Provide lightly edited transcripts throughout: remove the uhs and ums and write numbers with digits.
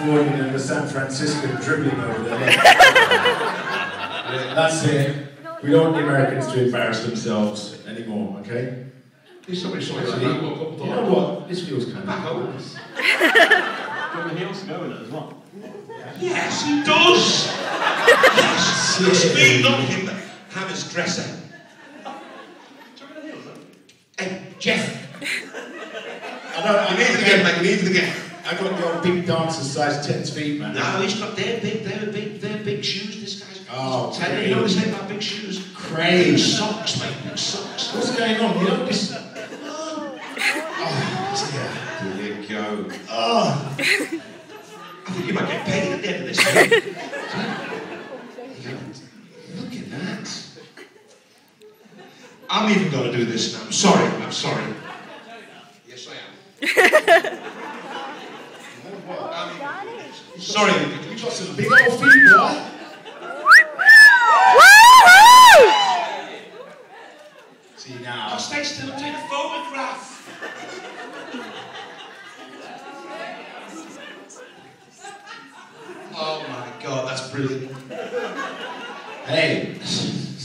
Californian and the San Franciscan dribbling over there. Yeah, that's it. We don't want the Americans to embarrass themselves anymore, okay? There's somebody sorry about Actually, that. Walk up the you know what? This feels kind of back home. nice. He also go with it as well. Yes, he does! Yes! It's me, not him. Hammer's dresser. Hey, Jeff! I You need it again, mate, you need it again. I got your big dancer's size 10's feet, man. No, he's got they're big shoes, this guy's got. Oh, Tell you, you know what they say about big shoes? Crazy. Big socks, mate, big socks. What's going on? You know this. There you go. Oh. I think you might get paid at the end of this. Look at that. I'm even going to do this now. I'm sorry. Yes, I am. Sorry. You got some big old feet, boy. See now. I'll stay still and take a photograph. Oh my God, that's brilliant. Hey,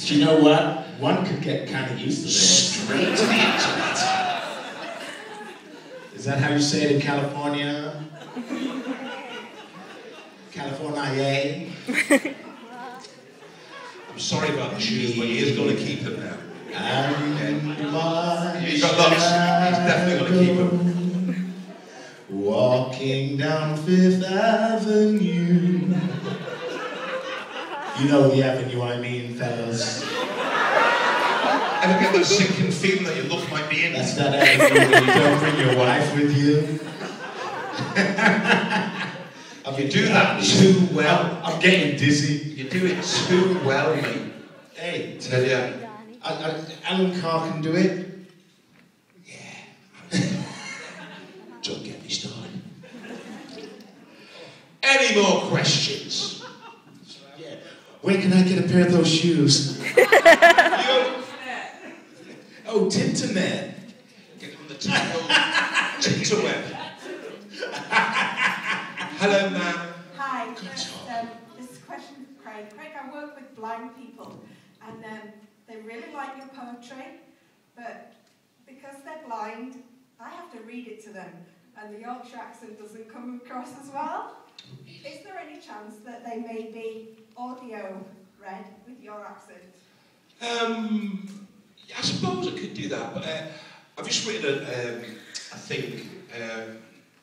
do you know what? One could get kind of used to this. Straight to the internet. Is that how you say it in California? California? I'm sorry about the shoes, but he is going to keep them now. He's got lots. He's definitely going to keep them. Walking down Fifth Avenue. You know the avenue I mean, fellas. Ever get that sinking feeling that your look might be in? That's that avenue where you don't bring your wife with you. You do that too well. I'm getting dizzy. You do it too well, mate. Hey, Tell ya. Alan Carr can do it. Yeah. Don't get me started. Any more questions? Yeah. Where can I get a pair of those shoes? Oh, Tinternet. Get on the Tinterweb. Hello, ma'am. Hi, this question for Craig. Craig, I work with blind people, and they really like your poetry, but because they're blind, I have to read it to them, and the Yorkshire accent doesn't come across as well. Is there any chance that they may be audio read with your accent? I suppose I could do that, but I've just written a thing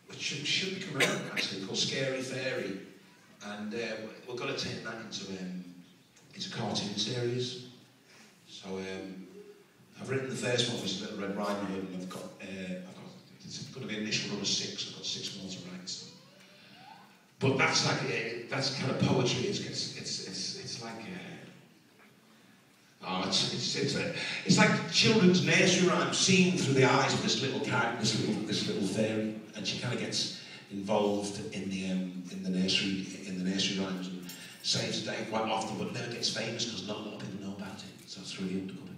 which should be coming out actually called Scary Fairy, and we're going to take that into a cartoon series. So I've written the first one, which is Little Red Riding Hood, and I've got it's going to be an initial run of 6. I've got 6 more to write. But that's like that's kind of poetry. It's like. It's like children's nursery rhyme seen through the eyes of this little character, this little fairy, and she kind of gets involved in the nursery rhymes and saves the day quite often, but never gets famous because not a lot of people know about it. So it's really undercutting.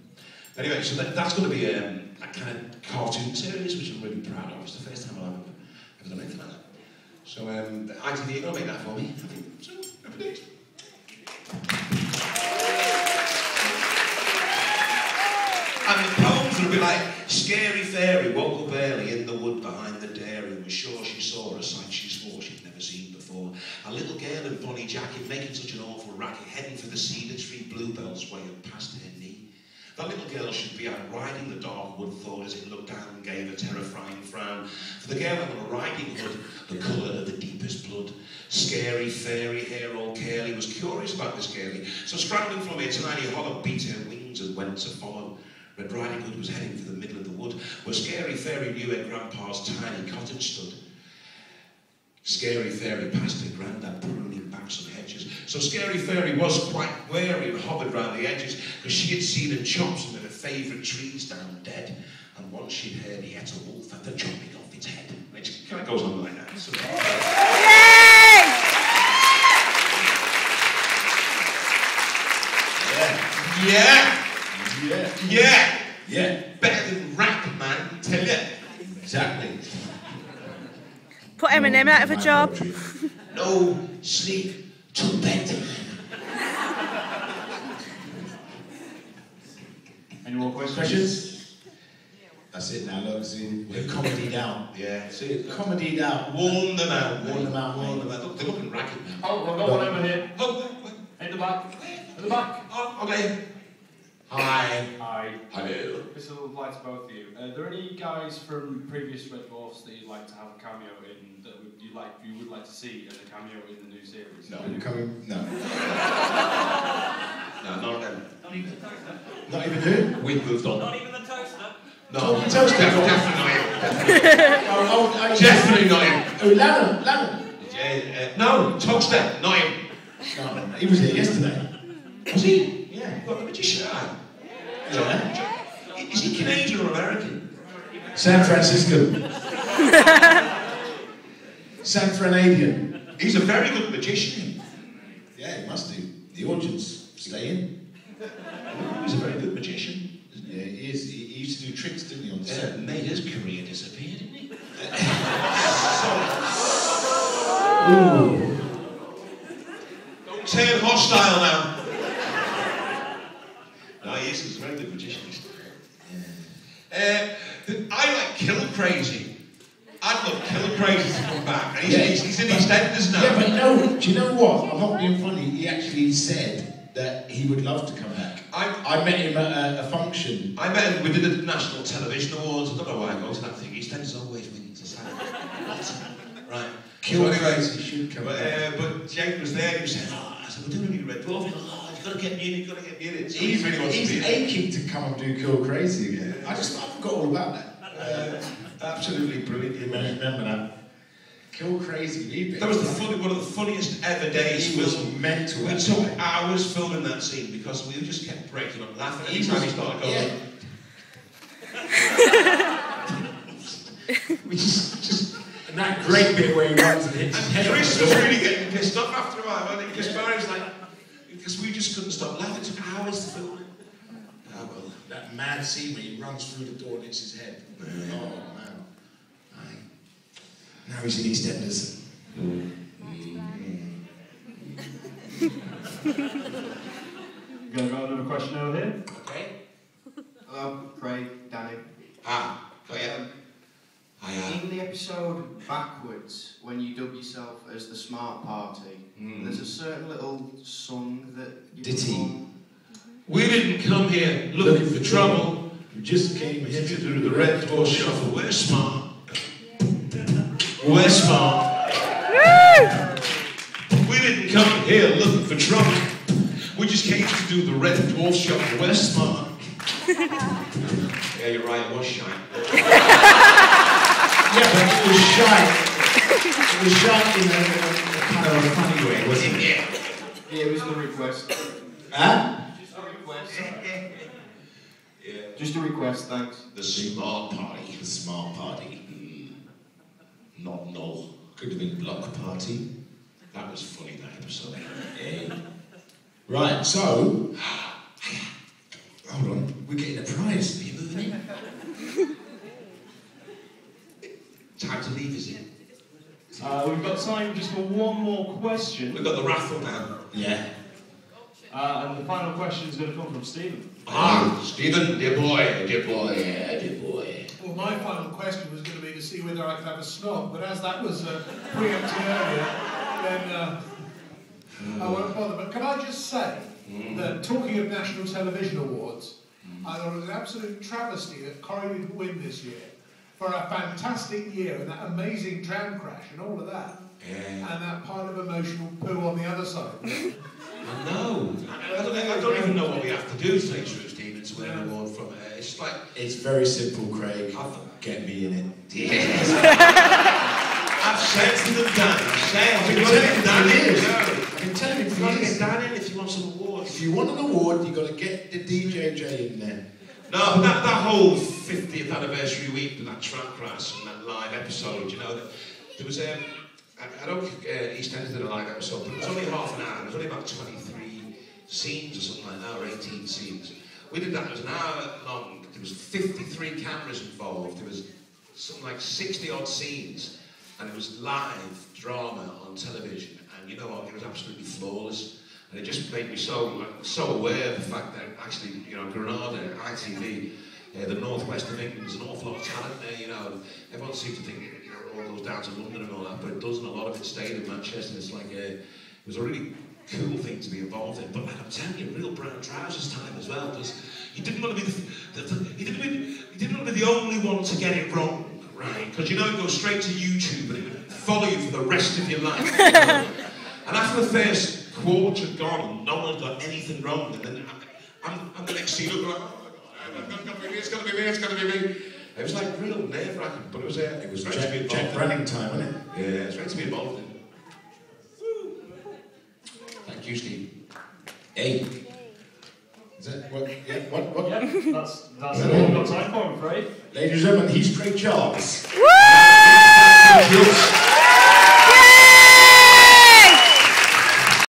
Anyway, so that's going to be a kind of cartoon series, which I'm really proud of. It's the first time I've ever done anything like that. So ITV are going to make that for me. I think so. Happy days. And the poems will be like, Scary Fairy woke up early in the wood behind the dairy and was sure she saw a sight she swore she'd never seen before. A little girl in bonny jacket making such an awful racket, heading for the cedar tree, bluebells way up past her knee. That little girl should be out riding the dark wood, thought as it looked down and gave a terrifying frown. For the girl on a riding hood, the colour of the deepest blood. Scary Fairy, hair all curly, was curious about this girlie, so scrambling from a tiny hollow, beat her wings and went to follow. Red Riding Hood was heading for the middle of the wood, where Scary Fairy knew her grandpa's tiny cottage stood. Scary Fairy passed her grandad pruning back some hedges, so Scary Fairy was quite wary and hovered round the edges, because she had seen him chop some of her favourite trees down dead, and once she'd heard he ate a wolf at the chopping off its head. And it kind of goes on like that. So, Yeah. Better than rap, man. Tell ya. Exactly. Put Eminem out of a job. No sleep till bedtime. Any more questions? Questions? That's it now, look, see, we're comedied out. Yeah, see, Comedied out. warn them out. Warn them out, Warn mate. them out. Look, they're looking ragged now. Oh, I've got one over here. Oh, wait. In the back. In the back. Oh, okay. Hi. Hi. Hello. This will apply to both of you. Are there any guys from previous Red Dwarfs that you'd like to have a cameo in that you would like to see as a cameo in the new series? No, coming. No. No, not them. Not even who? We've moved on. Not even the toaster. No, Talking toaster. definitely not him. Oh, Definitely not him. Oh, Lanham. No, Toaster, not him. No, he was here yesterday. Was he? Yeah. What, the magician? Yeah. Is he Canadian or American? San Francisco. San Franadian. He's a very good magician. Yeah, he must do. The audience stay in. He's a very good magician. Yeah, he is. He used to do tricks, didn't he, on Yeah, set? made his career disappear, didn't he? Ooh. Don't turn hostile now. No, he is. He's a very good magician. I like Kill Crazy. I'd love Kill Crazy to come back. And he's in EastEnders now. Yeah, but no, do you know what? I'm not being funny. He actually said that he would love to come back. I met him at a function. I met him, we did the National Television Awards. I don't know why I go to that thing. EastEnders always winning society. Right. Kill so Crazy should come but, back. but Jake was there and he was saying, I said, we're doing a new Red Dwarf. He goes, you've got to get me in, you've got to get me in. So he really wants to be He's in. aching to come and do Kill Crazy again. I forgot all about that. Absolutely brilliant. You remember that? Kill Crazy repeat. That was one of the funniest ever days. He was mental. We took hours filming that scene because we just kept breaking up laughing every time he started going. Yeah. We just and that great bit where he runs and hits his head. Chris was really getting pissed off after a while, wasn't he? Because Barry was like, because we just couldn't stop laughing. It took hours to film it. Oh well. That mad scene where he runs through the door and hits his head. Oh man. Aye. Now he's in EastEnders. Gonna go another question over here. Okay. Hello, Craig, Danny. Go ahead. In the episode backwards, when you dub yourself as the smart party, there's a certain little song that you Ditty. perform. We didn't come here looking for trouble. We just came here To do the Red Dwarf Shuffle. We're smart. We're smart. We didn't come here looking for trouble. We just came to do the Red Dwarf Shuffle. We're smart. Yeah, you're right, it was shite. Yeah, but it was shy. It was shy in a kind of a funny way, wasn't it? Yeah, it was the request. Huh? Just a request. Yeah. Just a request, thanks. The smart party. The smart party. Not no. Could have been block party. That was funny, that episode. Yeah. Right, so hold on, we're getting a prize. Are you moving in? Time to leave, is it? We've got time just for one more question. We've got the raffle now. Yeah. And the final question is going to come from Stephen. Stephen, dear boy, yeah, dear boy. Well, my final question was going to be to see whether I could have a snog, but as that was preempted earlier, then I won't bother. But can I just say that talking of National Television Awards, I thought it was an absolute travesty that Corrie didn't win this year for a fantastic year and that amazing tram crash and all of that. Yeah. And that pile of emotional poo on the other side. I know. I don't even know what we have to do to make sure Stephen to win an award from it. It's like... It's very simple, Craig. Get me in it. Yes. I've said to them, Dan, I've been got to get Dan in. I've been telling you You've for got to years. get Dan in if you want some awards. If you want an award, you've got to get the DJJ in there. No, but that whole 50th anniversary week with that tram crash and that live episode, you know, there was I don't think EastEnders did a live episode, but it was only half an hour. It was only about 23 scenes or something like that, or 18 scenes. We did that. It was an hour long. There was 53 cameras involved. There was something like 60 odd scenes, and it was live drama on television, and you know what, it was absolutely flawless. And it just made me so aware of the fact that actually, you know, Granada, ITV, the northwest of England, there's an awful lot of talent there, you know. Everyone seems to think, you know, it all goes down to London and all that, but it doesn't. A lot of it stayed in Manchester. It's like it was a really cool thing to be involved in. But like I'm telling you, real brown trousers time as well, because you didn't want to be you didn't want to be the only one to get it wrong, right? Because you know it goes straight to YouTube and it would follow you for the rest of your life. You know? And after the first quarter gone, no one got anything wrong, and then I'm the next scene up like, oh my God, it's gonna be me, it's gonna be me. It was like real nerve-wracking, but it was great to be involved Jack in. Branding time, wasn't it? Yeah, it's great to be involved in. Thank you, Steve. Hey. Is that what? Yeah, what? Yeah, that's all we've got time for, I'm afraid. Ladies and gentlemen, he's Craig Charles. Woo!